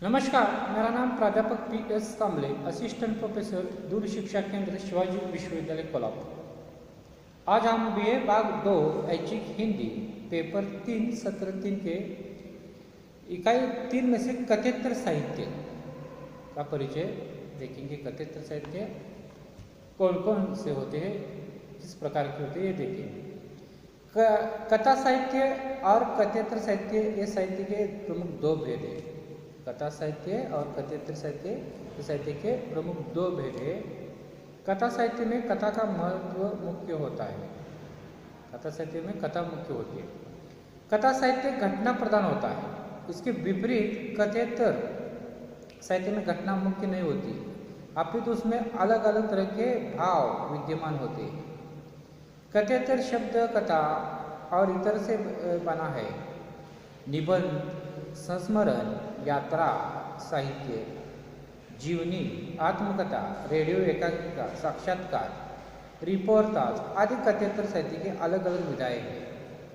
नमस्कार, मेरा नाम प्राध्यापक पी.एस. कांबले, असिस्टेंट प्रोफेसर दूर शिक्षा केंद्र शिवाजी विश्वविद्यालय कोल्हापुर। आज हम बीए भाग 2 ऐच्छिक हिंदी पेपर 3 सत्र 3 के इकाई 3 में से कथेतर साहित्य का परिचय देखेंगे। कथेतर साहित्य कौन कौन से होते हैं, किस प्रकार के होते हैं, ये देखेंगे। कथा साहित्य और कथेतर साहित्य, ये साहित्य के प्रमुख दो भेद हैं। कथा साहित्य और कथेतर साहित्य के प्रमुख दो भेद है। कथा साहित्य में कथा का महत्व मुख्य होता है। कथा साहित्य में कथा मुख्य होती है। कथा साहित्य घटना प्रधान होता है। इसके विपरीत कथेतर साहित्य में घटना मुख्य नहीं होती, अपितु उसमें अलग अलग तरह के भाव विद्यमान होते हैं। कथेतर शब्द कथा और इतर से बना है। निबंध, संस्मरण, यात्रा साहित्य, जीवनी, आत्मकथा, रेडियो एकांकिका, साक्षात्कार, रिपोर्टाज आदि कथेतर साहित्य के अलग अलग विधाएं हैं।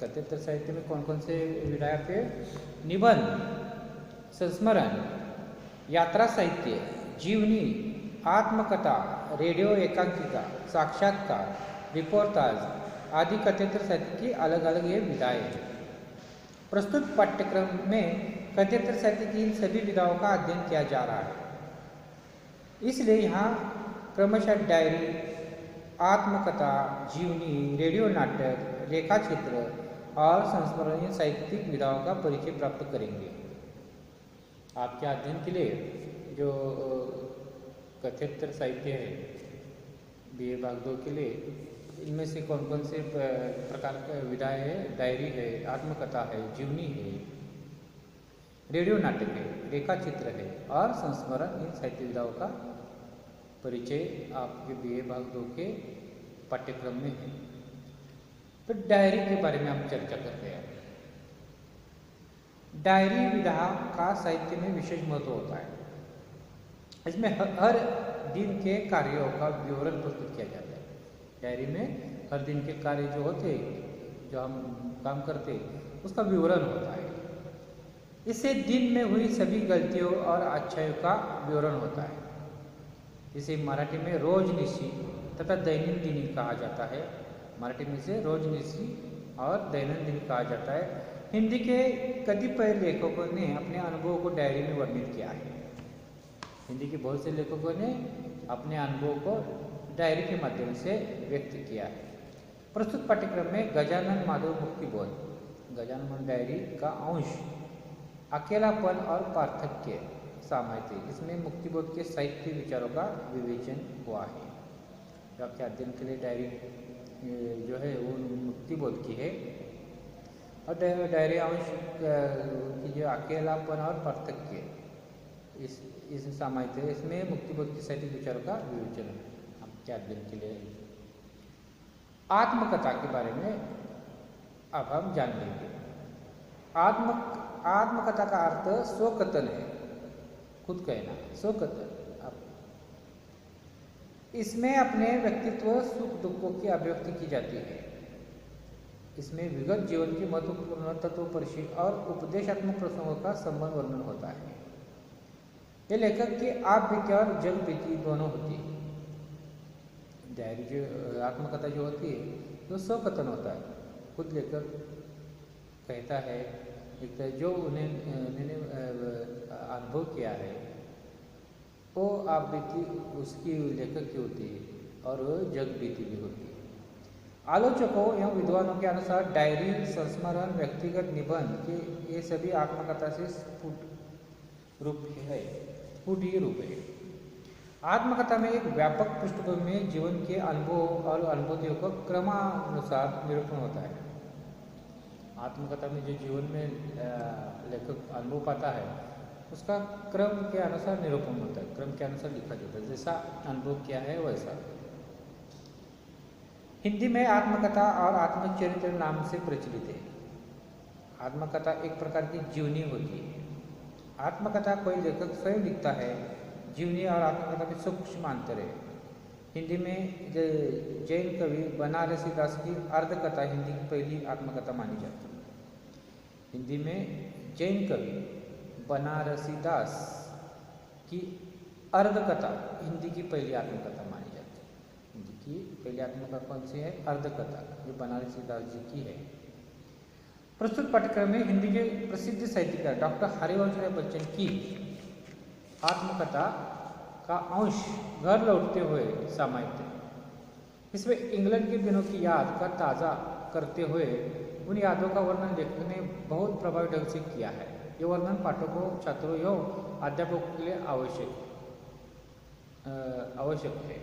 कथेतर साहित्य में कौन कौन से विधाएं पे? निबंध, संस्मरण, यात्रा साहित्य, जीवनी, आत्मकथा, रेडियो एकांकिका, साक्षात्कार, रिपोर्टाज आदि कथेतर साहित्य की अलग अलग ये विधाएं हैं। प्रस्तुत पाठ्यक्रम में कथेतर साहित्य की इन सभी विधाओं का अध्ययन किया जा रहा है। इसलिए यहाँ क्रमशः डायरी, आत्मकथा, जीवनी, रेडियो नाटक, रेखाचित्र और संस्मरणीय साहित्यिक विधाओं का परिचय प्राप्त करेंगे। आपके अध्ययन के लिए जो कथेतर साहित्य है बीए भाग 2 के लिए, इनमें से कौन कौन से प्रकार के विधाएं है? डायरी है, आत्मकथा है, जीवनी है, रेडियो नाटक है, रेखाचित्र है और संस्मरण, इन साहित्य विधाओं का परिचय आपके बीए भाग 2 के पाठ्यक्रम में है। तो डायरी के बारे में हम चर्चा करते हैं। डायरी विधा का साहित्य में विशेष महत्व होता है। इसमें हर दिन के कार्यों का विवरण प्रस्तुत किया जाता है। डायरी में हर दिन के कार्य जो होते, जो हम काम करते, उसका विवरण होता है। इससे दिन में हुई सभी गलतियों और अच्छाइयों का विवरण होता है। इसे मराठी में रोजनिशी तथा दैनंदिनी कहा जाता है। मराठी में इसे रोजनिशी और दैनंदिनी कहा जाता है। हिंदी के कतिपय लेखकों ने अपने अनुभवों को डायरी में वर्णित किया है। हिंदी के बहुत से लेखकों ने अपने अनुभवों को डायरी के माध्यम से व्यक्त किया है। प्रस्तुत पाठ्यक्रम में गजानन माधव मुक्तिबोध, गजानन डायरी का अंश, अकेलापन और पार्थक्य समाहित है। इसमें मुक्तिबोध के साहित्य विचारों का विवेचन हुआ है। जो आपके अध्ययन के लिए डायरी जो है वो मुक्तिबोध की है। और डायरी अंश की जो अकेलापन और पार्थक्य इस समाहित है। इसमें मुक्तिबोध के साहित्य विचारों का विवेचन आपके अध्ययन के लिए। आत्मकथा के बारे में अब हम जान लेंगे। आत्मकथा का अर्थ स्वकथन है, खुद कहना, स्वकथन। इसमें अपने व्यक्तित्व, सुख दुखों की अभिव्यक्ति की जाती है। इसमें विगत जीवन की महत्वपूर्ण तत्वपर्शी और उपदेशात्मक प्रसंगों का संबंध वर्णन होता है। ये लेखक की आप बीती और जग बीती दोनों होती है। डायरी जो आत्मकथा जो होती है वो स्वकथन होता है, खुद लेखक कहता है। एक तो जो उन्होंने अनुभव किया है वो आप बीती उसकी लेखक की होती है और वो जग बीती भी होती है। आलोचकों एवं विद्वानों के अनुसार डायरी, संस्मरण, व्यक्तिगत निबंध के ये सभी आत्मकथा से स्फुट रूप है। आत्मकथा में एक व्यापक पृष्ठभूमि में जीवन के अनुभव और अनुभूतियों का क्रमानुसार निरूपण होता है। आत्मकथा में जो जीवन में लेखक अनुभव पाता है उसका क्रम के अनुसार निरूपण होता है, क्रम के अनुसार लिखा जाता है, जैसा अनुभव किया है वैसा। हिंदी में आत्मकथा और आत्मचरित्र नाम से प्रचलित है। आत्मकथा एक प्रकार की जीवनी होती है। आत्मकथा कोई लेखक स्वयं लिखता है। जीवनी और आत्मकथा में सूक्ष्म अंतर है। हिंदी में जैन कवि बनारसी दास की अर्धकथा हिंदी की पहली आत्मकथा मानी जाती है। हिंदी में जैन कवि बनारसीदास की अर्धकथा हिंदी की पहली आत्मकथा मानी जाती है। हिंदी की पहली आत्मकथा कौन सी है? अर्धकथा, जो बनारसीदास जी की है। प्रस्तुत पाठ्यक्रम में हिंदी के प्रसिद्ध साहित्यकार डॉक्टर हरिवंश राय बच्चन की आत्मकथा का अंश घर लौटते हुए समाहित है। इसमें इंग्लैंड के दिनों की याद का ताज़ा करते हुए उन यादों का वर्णन लेखक ने बहुत प्रभावी ढंग से किया है। ये वर्णन पाठकों, छात्रों एवं अध्यापकों के लिए आवश्यक है।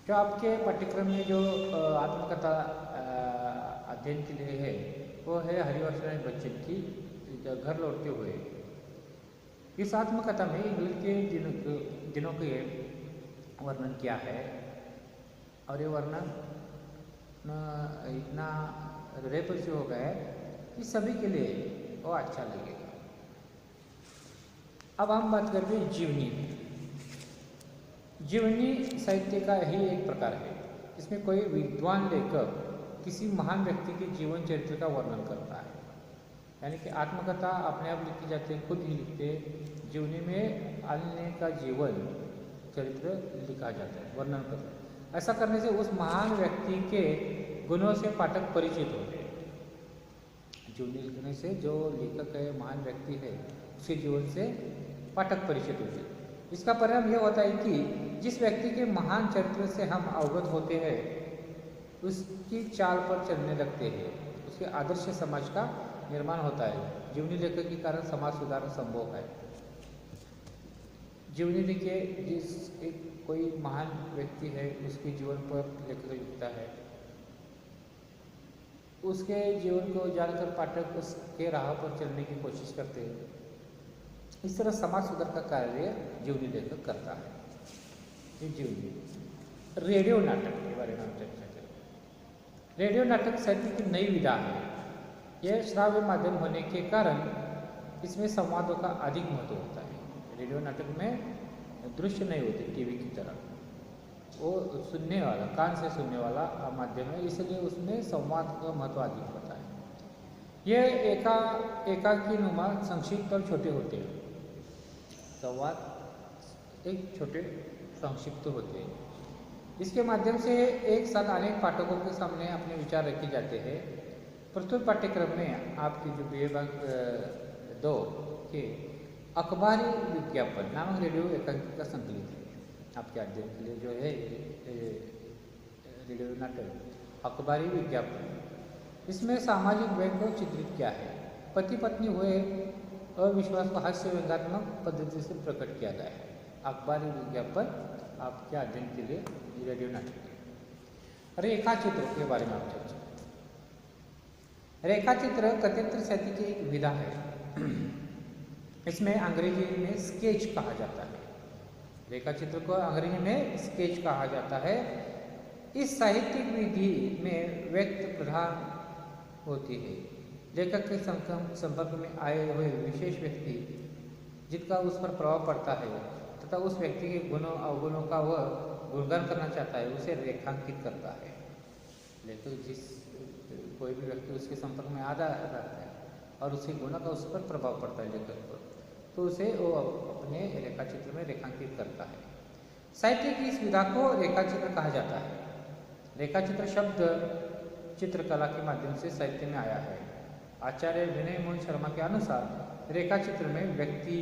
जो आपके पाठ्यक्रम में जो आत्मकथा अध्ययन के लिए है वो है हरिवंश राय बच्चन की घर लौटते हुए। इस आत्मकथा में इंग्लैंड के दिनों के वर्णन किया है और ये वर्णन इतना हृदय पर से हो गया है कि सभी के लिए वो अच्छा लगेगा। अब हम बात करते हैं जीवनी। जीवनी साहित्य का ही एक प्रकार है। इसमें कोई विद्वान लेखक किसी महान व्यक्ति के जीवन चरित्र का वर्णन करता है, यानी कि आत्मकथा अपने आप लिखी जाती है, खुद ही लिखते। जीवनी में अन्य का जीवन चरित्र लिखा जाता है, वर्णन करता है। ऐसा करने से उस महान व्यक्ति के गुणों से पाठक परिचित होते हैं। जीवनी लिखने से जो लेखक है, महान व्यक्ति है, उसके जीवन से पाठक परिचित होते हैं। इसका परिणाम यह होता है कि जिस व्यक्ति के महान चरित्र से हम अवगत होते हैं उसकी चाल पर चलने लगते हैं, उसके आदर्श समाज का निर्माण होता है। जीवनी लेखक के कारण समाज सुधार संभव है। जीवनी देखिए, कोई महान व्यक्ति है, उसके जीवन पर लेखक लिखता है, उसके जीवन को जानकर पाठक उसके राह पर चलने की कोशिश करते हैं। इस तरह समाज सुधार का कार्य जीवनी लेखक करता है। ये जीवनी। रेडियो नाटक के बारे में हम चर्चा करें। रेडियो नाटक साहित्य की नई विधा है। यह श्राव्य माध्यम होने के कारण इसमें संवादों का अधिक महत्व होता है। रेडियो नाटक में दृश्य नहीं होते टीवी की तरह, वो सुनने वाला, कान से सुनने वाला माध्यम है, इसलिए उसमें संवाद का महत्व अधिक होता है। यह एकाकी नुमा, संक्षिप्त और छोटे होते हैं। संवाद एक छोटे संक्षिप्त होते हैं। इसके माध्यम से एक साथ अनेक पाठकों के सामने अपने विचार रखे जाते हैं। प्रस्तुत पाठ्यक्रम में आपकी जो BA भाग 2 के अखबारी विज्ञापन नामक रेडियो एकांकिका संकलित है। आपके अध्ययन के लिए जो है रेडियो नाटक अखबारी विज्ञापन, इसमें सामाजिक व्यय को चित्रित किया है। पति पत्नी हुए अविश्वास को हास्य व्यंग्यात्मक पद्धति से प्रकट किया गया है। अखबारी विज्ञापन आपके अध्ययन के लिए रेडियो नाटक है। रेखा चित्र के बारे में आप चर्चा। रेखा चित्र कथाचित्र साहित्य की एक विधा है। इसमें अंग्रेजी में स्केच कहा जाता है। रेखा चित्र को अंग्रेजी में स्केच कहा जाता है। इस साहित्यिक विधि में व्यक्ति प्रधान होती है। लेखक के संपर्क में आए हुए विशेष व्यक्ति जिनका उस पर प्रभाव पड़ता है तथा उस व्यक्ति के गुणों अवगुणों का वह गुणगान करना चाहता है, उसे रेखांकित करता है। लेखक कोई भी व्यक्ति उसके संपर्क में आ जाता है और उसके गुणों का उस पर प्रभाव पड़ता है लेखक पर, तो उसे वो अपने रेखाचित्र में रेखांकित करता है। साहित्य की इस विधा को रेखाचित्र कहा जाता है। रेखाचित्र शब्द चित्रकला के माध्यम से साहित्य में आया है। आचार्य विनय मोहन शर्मा के अनुसार रेखाचित्र में व्यक्ति,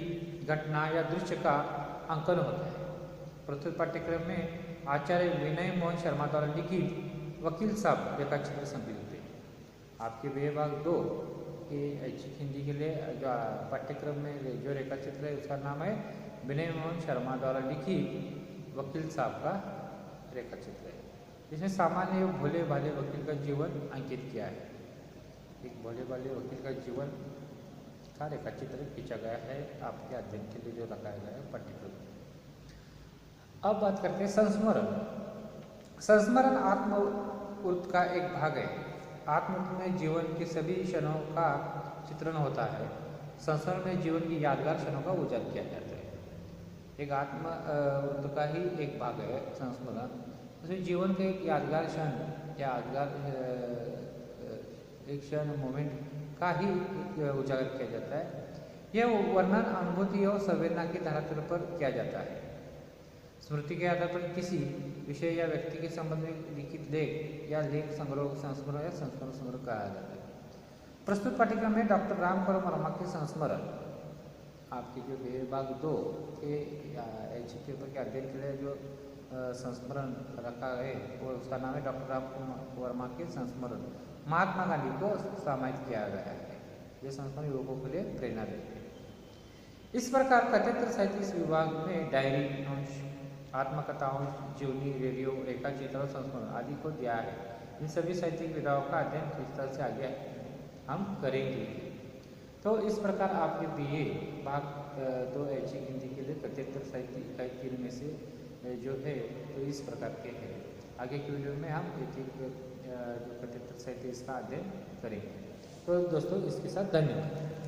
घटना या दृश्य का अंकन होता है। प्रस्तुत पाठ्यक्रम में आचार्य विनय मोहन शर्मा द्वारा लिखित वकील साहब रेखाचित्र संकलित है। आपके विभाग 2 के ऐच्छिक हिंदी के लिए जो पाठ्यक्रम में जो रेखाचित्र है उसका नाम है विनय मोहन शर्मा द्वारा लिखित वकील साहब का रेखाचित्र है। इसमें सामान्य भोले भाले वकील का जीवन अंकित किया है। एक भोले भाले वकील का जीवन का रेखाचित्र खींचा गया है आपके अध्ययन के लिए जो लगाया गया है पाठ्यक्रम। अब बात करते हैं संस्मरण। संस्मरण आत्मवृत्त का एक भाग है। आत्मवृत्त में जीवन के सभी क्षणों का चित्रण होता है। संस्मरण में जीवन की यादगार क्षणों का उजागर किया जाता है। एक आत्मवृत्त का ही एक भाग है संस्मरण। उसमें जीवन का एक यादगार क्षण या यादगार एक क्षण मोमेंट का ही उजागर किया जाता है। यह वर्णन अनुभूति और संवेदना की धरातल पर किया जाता है। स्मृति के आधार पर किसी विषय या व्यक्ति के संबंध में लिखित लेख या लेख संग्रह, संस्मरण या संस्मरण संग्रह कहा जाता है। प्रस्तुत पाठ्यक्रम में डॉक्टर रामकरम वर्मा के संस्मरण आपके जो है भाग 2 के ऐच्छिक पेपर के अध्ययन के लिए जो संस्मरण रखा है और उसका नाम है डॉक्टर रामकरम वर्मा के संस्मरण। महात्मा गांधी को समाहित किया गया है। यह संस्मरण युवकों के लिए प्रेरणा देते हैं। इस प्रकार कथाचित्र साहित्य इस विभाग में डायरी अंश, आत्मकथा अंश, जीवनी, रेडियो, रेखा चित्र और संस्मरण आदि को दिया है। इन सभी साहित्यिक विधाओं का अध्ययन विस्तार से आगे हम करेंगे। तो इस प्रकार आपके BA भाग 2 ऐच्छिक हिंदी के लिए कथाचित्र साहित्य इकाई 3 में से जो है तो इस प्रकार के हैं। आगे की वीडियो में हम एक जो कथाचित्र साहित्य इसका अध्ययन करेंगे। तो दोस्तों इसके साथ धन्यवाद।